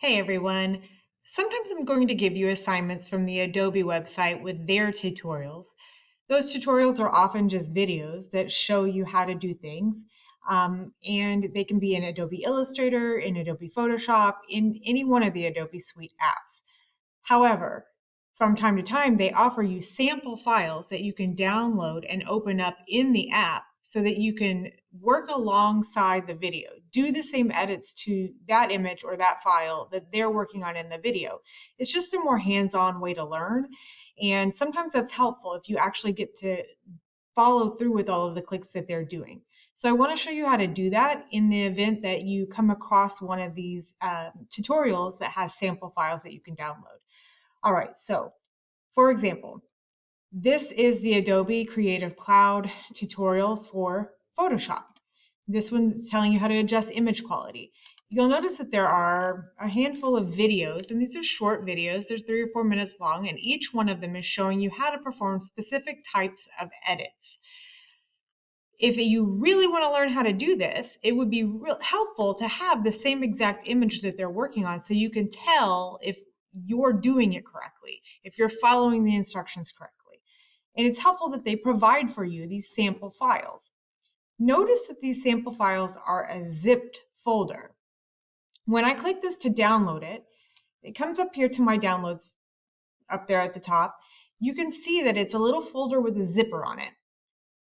Hey everyone. Sometimes I'm going to give you assignments from the Adobe website with their tutorials. Those tutorials are often just videos that show you how to do things. And they can be in Adobe Illustrator, in Adobe Photoshop, in any one of the Adobe Suite apps. However, from time to time, they offer you sample files that you can download and open up in the app so that you can work alongside the video, do the same edits to that image or that file that they're working on in the video. It's just a more hands-on way to learn. And sometimes that's helpful if you actually get to follow through with all of the clicks that they're doing. So I want to show you how to do that in the event that you come across one of these tutorials that has sample files that you can download. All right, so for example, this is the Adobe Creative Cloud tutorials for Photoshop. This one's telling you how to adjust image quality. You'll notice that there are a handful of videos, and these are short videos. They're 3 or 4 minutes long, and each one of them is showing you how to perform specific types of edits. If you really want to learn how to do this, it would be real helpful to have the same exact image that they're working on so you can tell if you're doing it correctly, if you're following the instructions correctly. And it's helpful that they provide for you these sample files. Notice that these sample files are a zipped folder. When I click this to download it, it comes up here to my downloads up there at the top. You can see that it's a little folder with a zipper on it.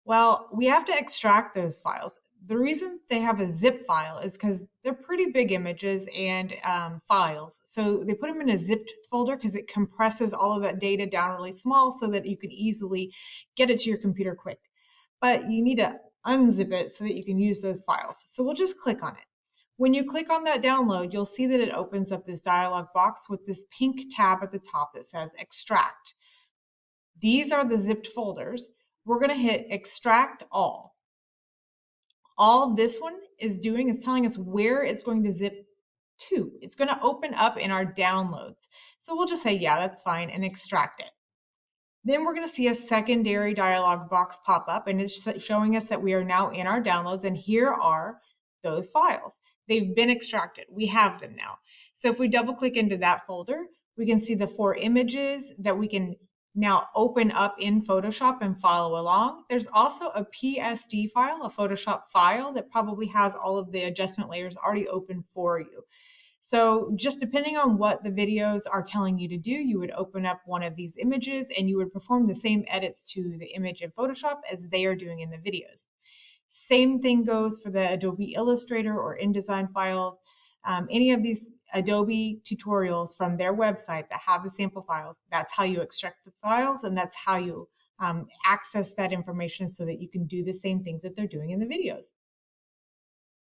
Well, we have to extract those files. The reason they have a zip file is because they're pretty big images and files. So they put them in a zipped folder because it compresses all of that data down really small so that you can easily get it to your computer quick. But you need to unzip it so that you can use those files. So we'll just click on it. When you click on that download, you'll see that it opens up this dialog box with this pink tab at the top that says extract. These are the zipped folders. We're going to hit extract all. All this one is doing is telling us where it's going to zip to. It's going to open up in our downloads. So we'll just say, yeah, that's fine, and extract it. Then we're going to see a secondary dialog box pop up, and it's showing us that we are now in our downloads, and here are those files. They've been extracted. We have them now. So if we double click into that folder, we can see the 4 images that we can now open up in Photoshop and follow along. There's also a PSD file, a Photoshop file that probably has all of the adjustment layers already open for you. So just depending on what the videos are telling you to do, you would open up one of these images and you would perform the same edits to the image in Photoshop as they are doing in the videos. Same thing goes for the Adobe Illustrator or InDesign files. Any of these Adobe tutorials from their website that have the sample files, that's how you extract the files and that's how you access that information so that you can do the same things that they're doing in the videos.